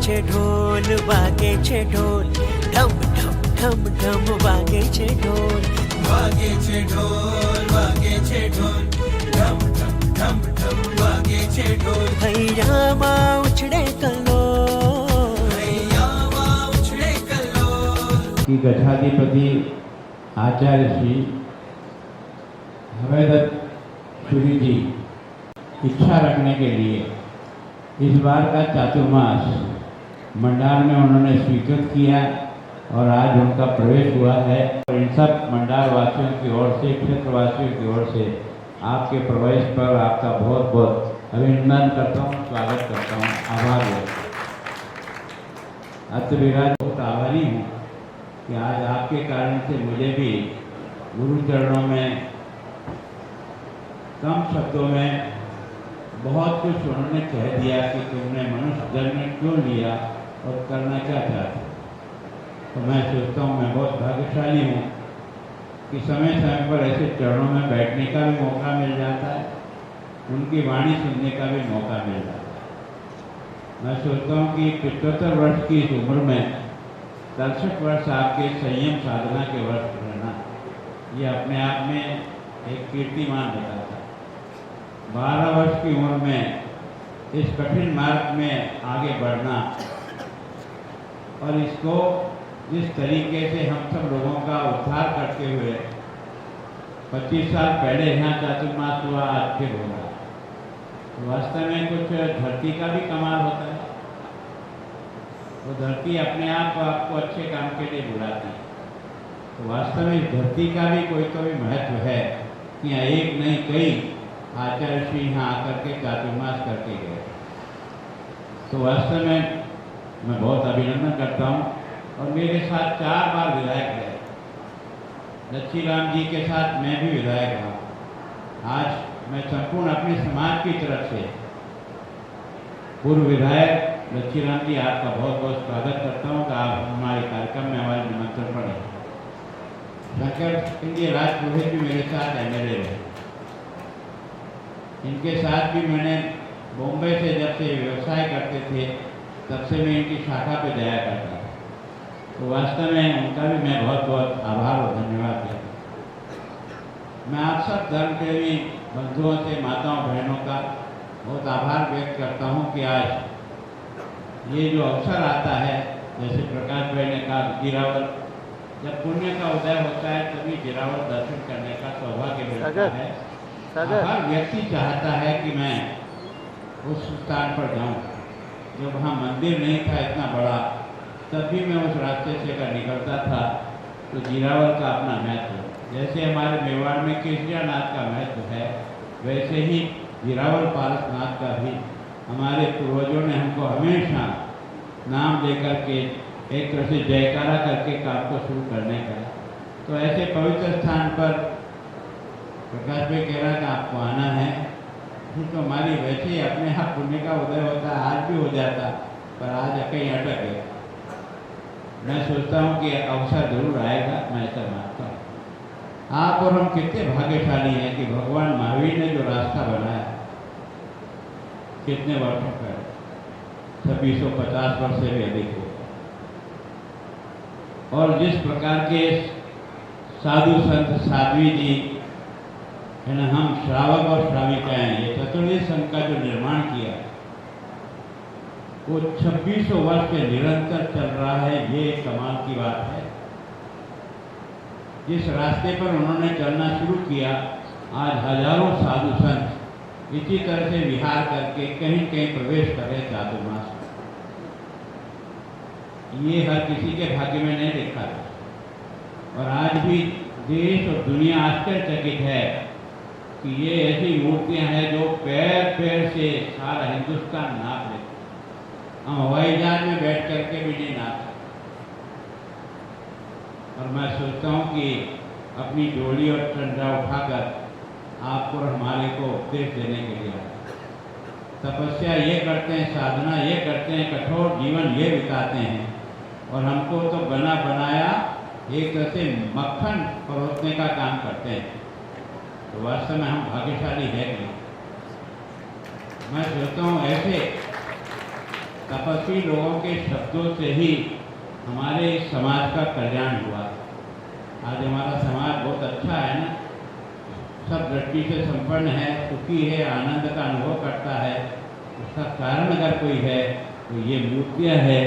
છે ઢોલ, વાગે છે ઢોલ, ઢમ ઢમ ઢમ ઢમ વાગે છે ઢોલ, વાગે છે ઢોલ, વાગે છે ઢોલ, ઢમ ઢમ ઢમ ઢમ વાગે છે ઢોલ, હૈયામાં ઉછળે કલ્લોલ, હૈયામાં ઉછળે કલ્લોલ। कि गठाधिपति आचार्य श्री हवेदत्त सूरी जी इच्छा रखने के लिए इस बार का चातुर्मास मंडार में उन्होंने स्वीकृत किया और आज उनका प्रवेश हुआ है। और इन सब मंडार वासियों की ओर से, क्षेत्रवासियों की ओर से आपके प्रवेश पर आपका बहुत बहुत अभिनंदन करता हूँ, स्वागत करता हूँ, आभार व्यक्त। अतविराज बहुत आभारी हूँ कि आज आपके कारण से मुझे भी गुरु चरणों में कम शब्दों में बहुत कुछ उन्होंने कह दिया कि तुमने मनुष्य जन्म क्यों लिया और करना क्या चाहते। तो मैं सोचता हूँ मैं बहुत भाग्यशाली हूँ कि समय समय पर ऐसे चरणों में बैठने का भी मौका मिल जाता है, उनकी वाणी सुनने का भी मौका मिल जाता है। मैं सोचता हूँ कि 75 वर्ष की इस उम्र में 63 वर्ष आपके संयम साधना के वर्ष रहना, ये अपने आप में एक कीर्तिमान बताता है। 12 वर्ष की उम्र में इस कठिन मार्ग में आगे बढ़ना और इसको जिस तरीके से हम सब लोगों का उद्धार करते हुए 25 साल पहले यहाँ चातुर्मास हुआ, आज फिर होगा। तो वास्तव में कुछ धरती का भी कमाल होता है, वो धरती अपने आप आपको अच्छे काम के लिए बुलाती है। तो वास्तव में इस धरती का भी कोई तो भी महत्व है कि यहाँ एक नहीं कई आचार्य श्री यहाँ आकर के चातुर्मास करके गए। तो वास्तव में मैं बहुत अभिनंदन करता हूँ। और मेरे साथ 4 बार विधायक रहे, लच्छी राम जी के साथ मैं भी विधायक रहा। आज मैं संपूर्ण अपने समाज की तरफ से पूर्व विधायक लच्छी राम जी आपका बहुत बहुत स्वागत करता हूँ कि आप हमारे कार्यक्रम में हमारे निमंत्रण पर हैं। शंकर सिंह जी राजपुरोहित भी मेरे साथ MLA रहे, इनके साथ भी मैंने बॉम्बे से जब से व्यवसाय करते थे तब से मैं इनकी शाखा पे जाया करता था। तो वास्तव में उनका भी मैं बहुत बहुत आभार और धन्यवाद देता हूँ। मैं आप सब धर्म प्रेमी बंधुओं से, माताओं बहनों का बहुत आभार व्यक्त करता हूँ कि आज ये जो अवसर आता है, जैसे प्रकाश भाई ने कहा गिरावल, जब पुण्य का उदय होता है तभी गिरावल दर्शन करने का सौभाग्य मिलता है। हर व्यक्ति चाहता है कि मैं उस स्थान पर जाऊं। जब वहाँ मंदिर नहीं था इतना बड़ा, तब भी मैं उस रास्ते से अगर निकलता था तो गिरावल का अपना महत्व, जैसे हमारे मेवाड़ में केसरियानाथ का महत्व है, वैसे ही गिरावल पारसनाथ का भी हमारे पूर्वजों ने हमको हमेशा नाम लेकर के एक तरह से जयकारा करके काम को शुरू करने का। तो ऐसे पवित्र स्थान पर प्रकाश भाई कह रहा था आपको आना है, तो हमारी वैसे ही अपने यहाँ पुण्य का उदय होता है, आज भी हो जाता, पर आज कहीं अटक गया। मैं सोचता हूँ कि अवसर जरूर आएगा, मैं ऐसा मानता हूँ। आप और हम कितने भाग्यशाली हैं कि भगवान महावीर ने जो रास्ता बनाया कितने वर्षों पहले, 2650 वर्ष से भी अधिक हो, और जिस प्रकार के साधु संत साध्वी जी है ना, हम श्रावक और श्राविकाएं, ये चतुर्वेद संघ का जो निर्माण किया वो 2600 वर्ष से निरंतर चल रहा है, ये कमाल की बात है। जिस रास्ते पर उन्होंने चलना शुरू किया, आज हजारों साधु संत इसी तरह से विहार करके कहीं कहीं प्रवेश कर रहे चातुर्मास में। ये हर किसी के भाग्य में नहीं देखा था। और आज भी देश और दुनिया आश्चर्यचकित है कि ये ऐसी मूर्तियां हैं जो पैर पैर से सारा हिंदुस्तान नाप लेते। हम हवाई जहाज में बैठ करके भी नहीं नाप सकते। और मैं सोचता हूँ कि अपनी डोली और डंडा उठाकर आपको और हमारे को उपदेश देने के लिए तपस्या ये करते हैं, साधना ये करते हैं, कठोर जीवन ये बिताते हैं, और हमको तो बना बनाया एक तरह से मक्खन परोसने का काम करते हैं। तो वास्तव में हम भाग्यशाली है नहीं। मैं सोचता हूँ ऐसे तपस्वी लोगों के शब्दों से ही हमारे इस समाज का कल्याण हुआ। आज हमारा समाज बहुत अच्छा है ना, सब दृष्टि से संपन्न है, सुखी है, आनंद का अनुभव करता है। उसका कारण अगर कोई है तो ये मूर्तियाँ है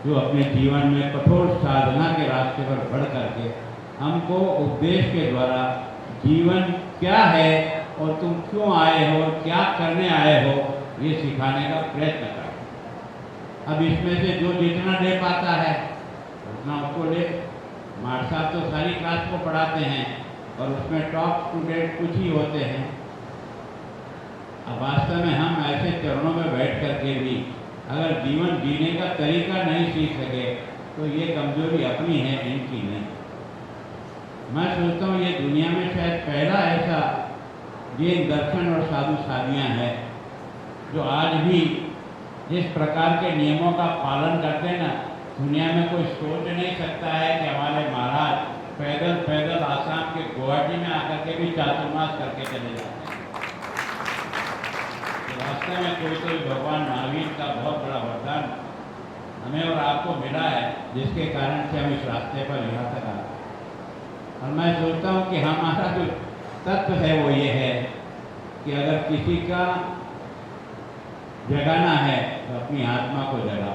जो अपने जीवन में कठोर साधना के रास्ते पर बढ़ करके हमको उपदेश के द्वारा जीवन क्या है और तुम क्यों आए हो, क्या करने आए हो, ये सिखाने का प्रयत्न करें। अब इसमें से जो जितना ले पाता है उतना उसको ले। मार साहब तो सारी क्लास को पढ़ाते हैं और उसमें टॉप स्टूडेंट कुछ ही होते हैं। अब वास्तव में हम ऐसे चरणों में बैठ करके भी अगर जीवन जीने का तरीका नहीं सीख सके तो ये कमजोरी अपनी है, इनकी नहीं। मैं सोचता हूँ ये दुनिया में शायद पहला ऐसा जैन दर्शन और साधु साधियाँ हैं जो आज भी जिस प्रकार के नियमों का पालन करते हैं ना, दुनिया में कोई सोच नहीं सकता है कि हमारे महाराज पैदल पैदल आसाम के गुवाहाटी में आकर के भी चातुर्मास करके चले जाते हैं। वास्तव में कोई भगवान महावीर का बहुत बड़ा वरदान हमें और आपको मिला है, जिसके कारण से हम इस रास्ते पर यहाँ तक आए। और मैं सोचता हूँ कि हमारा जो तत्व है वो ये है कि अगर किसी का जगाना है तो अपनी आत्मा को जगा।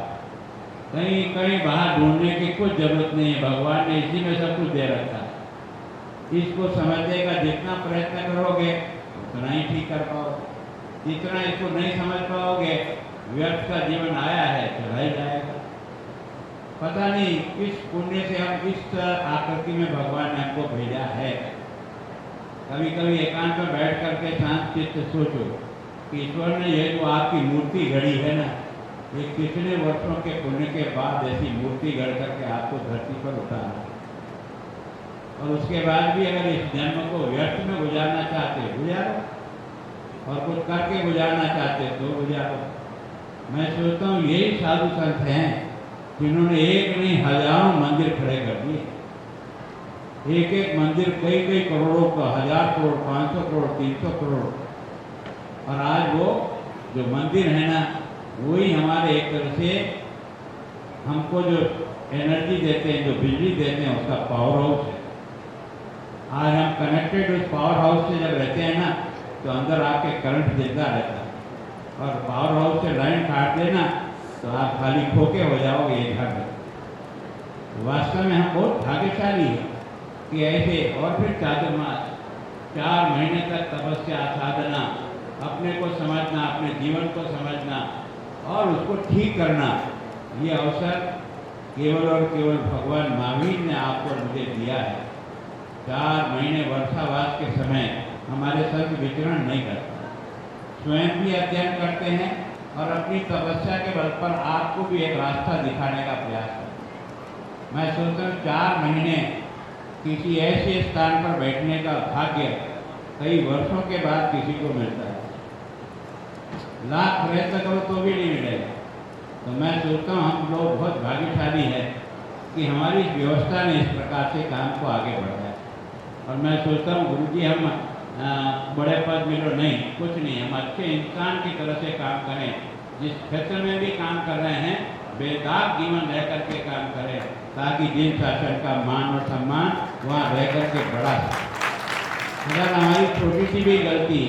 कहीं कहीं बाहर ढूंढने की कुछ जरूरत नहीं है, भगवान ने इसी में सब कुछ दे रखा है। इसको समझने का जितना प्रयत्न करोगे उतना ही ठीक कर पाओगे। जितना इसको नहीं समझ पाओगे, व्यर्थ का जीवन आया है चला ही जाएगा। पता नहीं किस पुण्य से हम इस आकृति में भगवान ने हमको भेजा है। कभी कभी एकांत में बैठ करके शांत चित्त सोचो कि ईश्वर ने ये जो आपकी मूर्ति गढ़ी है ना, ये कितने वर्षों के पुण्य के बाद ऐसी मूर्ति गढ़ करके आपको धरती पर उतारा। और उसके बाद भी अगर इस जन्म को व्यर्थ में गुजारना चाहते गुजारो, और कुछ करके गुजारना चाहते तो गुजारो। मैं सोचता हूँ यही साधु संत हैं जिन्होंने एक नहीं हजारों मंदिर खड़े कर दिए। एक एक मंदिर कई कई करोड़ों का, 1000 करोड़, 500 करोड़, 300 करोड़। और आज वो जो मंदिर है ना, वही हमारे एक तरह से हमको जो एनर्जी देते हैं, जो बिजली देते हैं, उसका पावर हाउस है। आज हम कनेक्टेड उस पावर हाउस से जब रहते हैं ना, तो अंदर आपके करंट जिंदा रहता है। और पावर हाउस से लाइन काट देना तो आप खाली खोके हो जाओगे ये घर में। वास्तव में हम बहुत भाग्यशाली हैं कि ऐसे और फिर चातुर्मास 4 महीने तक तपस्या साधना, अपने को समझना, अपने जीवन को समझना और उसको ठीक करना, ये अवसर केवल और केवल भगवान महावीर ने आपको मुझे दिया है। 4 महीने वर्षावास के समय हमारे संत विचरण नहीं करते, स्वयं भी अध्ययन करते हैं और अपनी तपस्या के बल पर आपको भी एक रास्ता दिखाने का प्रयास करते। मैं सोचता हूँ 4 महीने किसी ऐसे स्थान पर बैठने का भाग्य कई वर्षों के बाद किसी को मिलता है। लाख प्रयत्न करो तो भी नहीं मिलेगा। तो मैं सोचता हूँ हम लोग बहुत भाग्यशाली हैं कि हमारी व्यवस्था ने इस प्रकार से काम को आगे बढ़ाया। और मैं सोचता हूँ गुरुजी हम बड़े पद मिलो नहीं, कुछ नहीं, हम अच्छे इंसान की तरह से काम करें। जिस क्षेत्र में भी काम कर रहे हैं बेदाग जीवन रह करके काम करें, ताकि जिन शासन का मान और सम्मान वहाँ रह करके बढ़ा सके। अगर हमारी छोटी सी भी गलती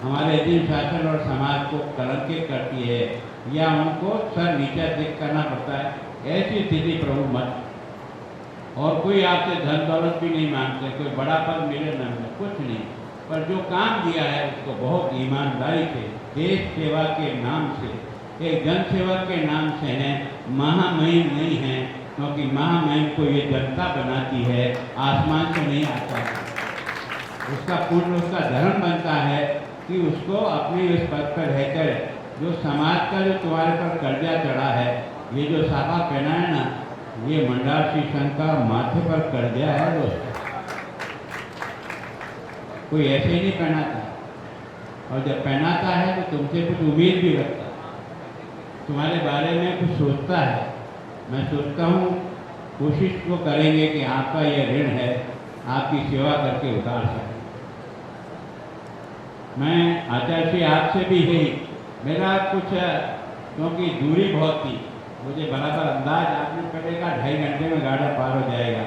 हमारे जिन शासन और समाज को कलंकित करती है या उनको सर नीचे दिख करना पड़ता है, ऐसी स्थिति प्रभु मत। और कोई आपसे धन दौलत भी नहीं मांगते, कोई बड़ा पद मिले न मिले, कुछ नहीं, पर जो काम दिया है उसको बहुत ईमानदारी से देश सेवा के नाम से, एक जन सेवा के नाम से है। महामहिम नहीं है, क्योंकि महामहिम को ये जनता बनाती है, आसमान से नहीं आता है। उसका पुण्य, उसका धर्म बनता है कि उसको अपने उस पद पर रहकर जो समाज का जो तुम्हारे पर कर्जा चढ़ा है, ये जो साफा पहना है ना, ये मंडार श्री संत का माथे पर कर्जा है दोस्तों। कोई ऐसे ही नहीं पहनाता, और जब पहनाता है तो तुमसे कुछ उम्मीद भी रखता है, तुम्हारे बारे में कुछ सोचता है। मैं सोचता हूँ कोशिश तो करेंगे कि आपका ये ऋण है आपकी सेवा करके उतार सकें। मैं आचार्य जी आपसे भी यही मेरा कुछ क्योंकि दूरी बहुत थी। मुझे बराबर अंदाज आपने पहले कहा 2.5 घंटे में गाड़ा पार हो जाएगा,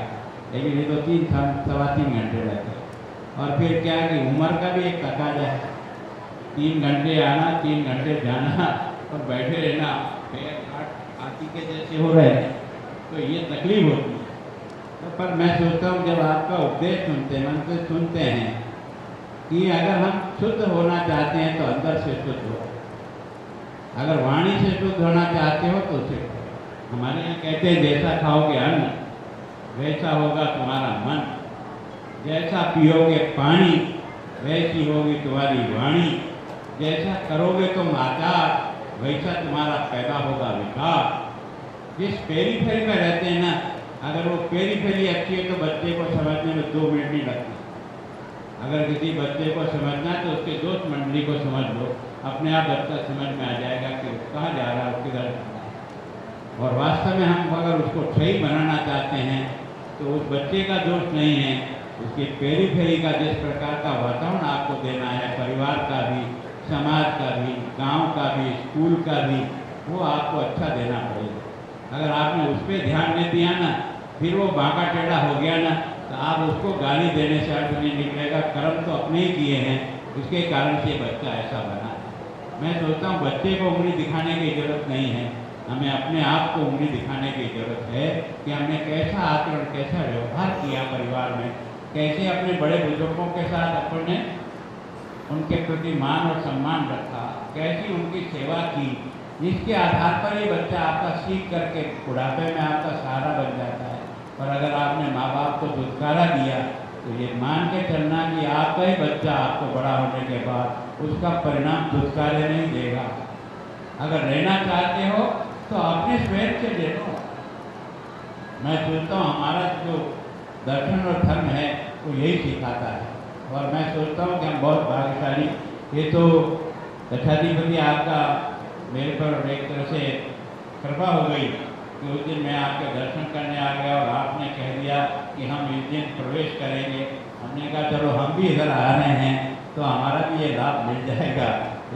लेकिन ये तो 3-3.25 घंटे लगे। और फिर क्या है कि उम्र का भी एक तकाजा है, 3 घंटे आना 3 घंटे जाना और बैठे रहना, पैर हाथी के जैसे हो रहे हैं, तो ये तकलीफ होती है। तो पर मैं सोचता हूँ जब आपका उपदेश सुनते हैं, मन से सुनते हैं कि अगर हम शुद्ध होना चाहते हैं तो अंदर से शुद्ध हो, अगर वाणी से शुद्ध होना चाहते हो तो सिर्फ हमारे यहाँ कहते हैं जैसा खाओगे अन्न वैसा होगा तुम्हारा मन, जैसा पियोगे पानी वैसी होगी तुम्हारी वाणी, जैसा करोगे तुम आचार वैसा तुम्हारा पैदा होगा विकार। जिस पेरीफेरी में रहते हैं ना, अगर वो पेरीफेरी अच्छी है तो बच्चे को समझने में 2 मिनट नहीं लगती। अगर किसी बच्चे को समझना है तो उसके दोस्त मंडली को समझ लो, अपने आप बच्चा समझ में आ जाएगा कि वो कहाँ जा रहा है, किधर जा रहा है। और वास्तव में हम अगर उसको सही बनाना चाहते हैं तो उस बच्चे का दोष नहीं है, उसकी पेरीफेरी का जिस प्रकार का वातावरण आपको देना है, परिवार का भी, समाज का भी, गांव का भी, स्कूल का भी, वो आपको अच्छा देना पड़ेगा। अगर आपने उस पर ध्यान नहीं दिया ना, फिर वो बांका टेढ़ा हो गया ना, तो आप उसको गाली देने से अर्थ नहीं निकलेगा। कर्म तो अपने ही किए हैं, उसके कारण से बच्चा ऐसा बना। मैं सोचता हूँ बच्चे को उंगली दिखाने की जरूरत नहीं है, हमें अपने आप को उंगली दिखाने की जरूरत है कि हमने कैसा आचरण, कैसा व्यवहार किया परिवार में, कैसे अपने बड़े बुजुर्गों के साथ अपने उनके प्रति मान और सम्मान रखा, कैसी उनकी सेवा की, जिसके आधार पर ये बच्चा आपका सीख करके बुढ़ापे में आपका सहारा बन जाता है। पर अगर आपने माँ बाप को धुतकारा दिया तो ये मान के चलना कि आपका ही बच्चा आपको बड़ा होने के बाद उसका परिणाम धुतकारे नहीं देगा। अगर रहना चाहते हो तो अपने स्वयं से ले लो। मैं सोचता हूँ हमारा जो दर्शन और धर्म है वो यही सिखाता है, और मैं सोचता हूँ कि हम बहुत भाग्यशाली। ये तो दक्षाधिपति आपका मेरे पर एक तरह से कृपा हो गई कि उस दिन मैं आपके दर्शन करने आ गया और आपने कह दिया कि हम इस दिन प्रवेश करेंगे। हमने कहा चलो हम भी इधर आ रहे हैं तो हमारा भी ये लाभ मिल जाएगा।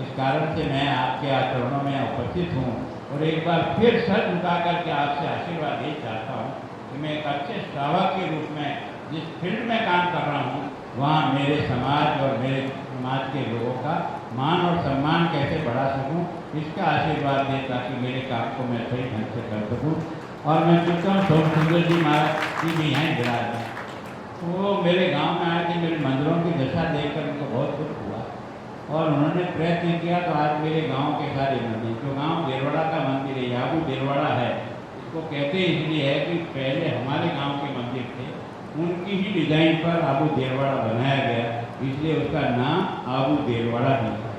इस कारण से मैं आपके आचरणों में उपस्थित हूँ और एक बार फिर सर झुका करके आपसे आशीर्वाद ये चाहता हूँ कि मैं एक अच्छे श्रावक के रूप में जिस फील्ड में काम कर रहा हूँ वहाँ मेरे समाज और मेरे समाज के लोगों का मान और सम्मान कैसे बढ़ा सकूं, इसका आशीर्वाद दें ताकि मेरे काम को मैं सही ढंग से कर सकूं। और मैं सोचता हूँ सोम सुंदर जी महाराज जी भी यहाँ विराज हैं, वो मेरे गांव में आए थे, मेरे मंदिरों की दशा देखकर उनको बहुत दुख हुआ और उन्होंने प्रयत्न किया। तो आज मेरे गाँव के सारे मंदिर, जो गाँव देरवाड़ा का मंदिर है, याबू देरवाड़ा है, इसको कहते इसलिए है कि पहले हमारे गाँव के मंदिर थे, उनकी ही डिजाइन पर आबू देरवाड़ा बनाया गया, इसलिए उसका नाम आबू देरवाड़ा भी था।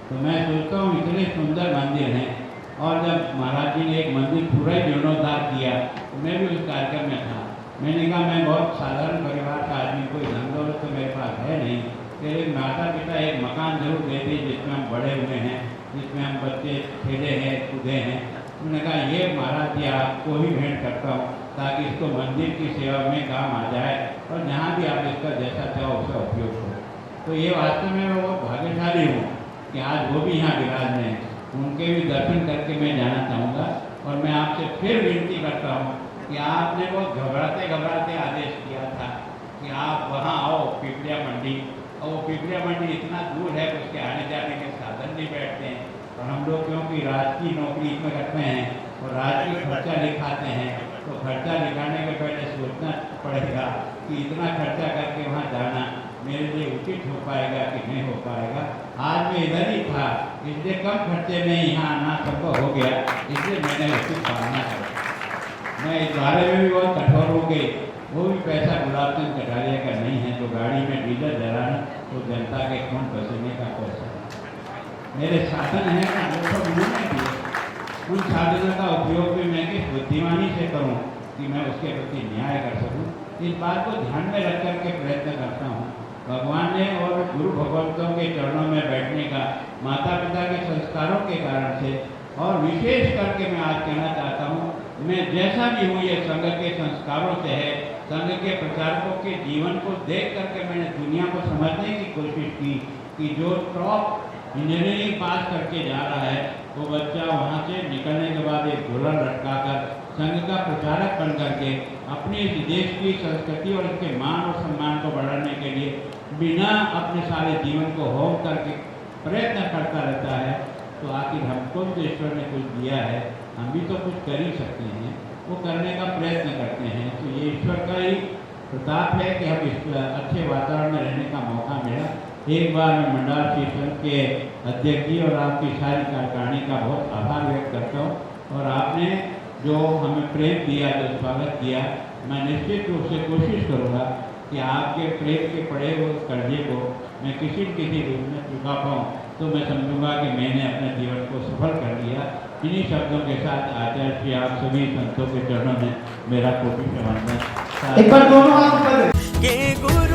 तो मैं सोचता हूँ इतने सुंदर मंदिर हैं, और जब महाराज जी ने एक मंदिर पूरा ही जीर्णोद्धार किया तो मैं भी उस कार्यक्रम में था। मैंने कहा मैं बहुत साधारण परिवार का आदमी, कोई धन दौलत तो मेरे पास है नहीं, लेकिन माता पिता एक मकान जरूर देते जिसमें हम बड़े हुए हैं, जिसमें हम बच्चे खेले हैं कूदे हैं। उन्होंने कहा ये महाराज जी आपको ही भेंट करता हूँ ताकि इसको मंदिर की सेवा में काम आ जाए और जहाँ भी आप इसका जैसा चाहो उसका उपयोग करो। तो ये वास्तव में मैं बहुत भाग्यशाली हूँ कि आज वो भी यहाँ विराज हैं, उनके भी दर्शन करके मैं जाना चाहूँगा। और मैं आपसे फिर विनती करता हूँ कि आपने वो घबराते घबराते आदेश किया था कि आप वहाँ आओ पिपलिया मंडी, और वो पिपलिया मंडी इतना दूर है कि उसके आने जाने के साधन नहीं बैठते हैं, और हम लोग क्योंकि राज की नौकरी इसमें करते हैं और राज की खर्चा लिखाते हैं, तो खर्चा लिखाने के पहले सोचना पड़ेगा कि इतना खर्चा करके वहाँ जाना मेरे लिए उचित हो पाएगा कि नहीं हो पाएगा। आज मैं इधर ही था, इसलिए कम खर्चे में यहाँ आना संभव हो गया, इसलिए मैंने उसकी पालना करी। मैं इस बारे में भी बहुत कठोर हो गई, वो भी पैसा गुलाब चंद कटारिया का नहीं है, तो गाड़ी में डीजल जलाना तो जनता के खून पसीने का पैसा मेरे साधन है ना, वो सब उन्होंने दिए। उन साधनों का उपयोग भी मैं किस बुद्धिमानी से करूं कि मैं उसके प्रति न्याय कर सकूं, इस बात को ध्यान में रख कर के प्रयत्न करता हूं। भगवान ने और गुरु भगवंतों के चरणों में बैठने का माता पिता के संस्कारों के कारण से, और विशेष करके मैं आज कहना चाहता हूँ, मैं जैसा भी हूँ ये संघ के संस्कारों से है। संघ के प्रचारकों के जीवन को देख करके मैंने दुनिया को समझने की कोशिश की कि जो टॉप इंजीनियरिंग पास करके जा रहा है वो बच्चा वहाँ से निकलने के बाद एक झोला लटकाकर संघ का प्रचारक बन करके अपने इस देश की संस्कृति और इसके मान और सम्मान को बढ़ाने के लिए बिना अपने सारे जीवन को होम करके प्रयत्न करता रहता है, तो आखिर हमको भी ईश्वर ने कुछ दिया है, हम भी तो कुछ कर ही सकते हैं, वो करने का प्रयत्न करते हैं। तो ये ईश्वर का ही प्रताप है कि हम इस अच्छे वातावरण में रहने का मौका मिला। एक बार मैं मंडाल श्री संघ के अध्यक्ष जी और आपकी सारी कार्यकारिणी का बहुत आभार व्यक्त करता हूँ। और आपने जो हमें प्रेम दिया, जो स्वागत किया, मैं निश्चित रूप से कोशिश करूँगा कि आपके प्रेम के पड़े हुए कर्जे को मैं किसी न किसी रूप में चुका पाऊँ, तो मैं समझूंगा कि मैंने अपने जीवन को सफल कर लिया। इन्हीं शब्दों के साथ आचार्य श्री आप सभी संतों के चरणों में मेरा कोटि से वंदन। एक बार दोनों हाथ ऊपर के गुरु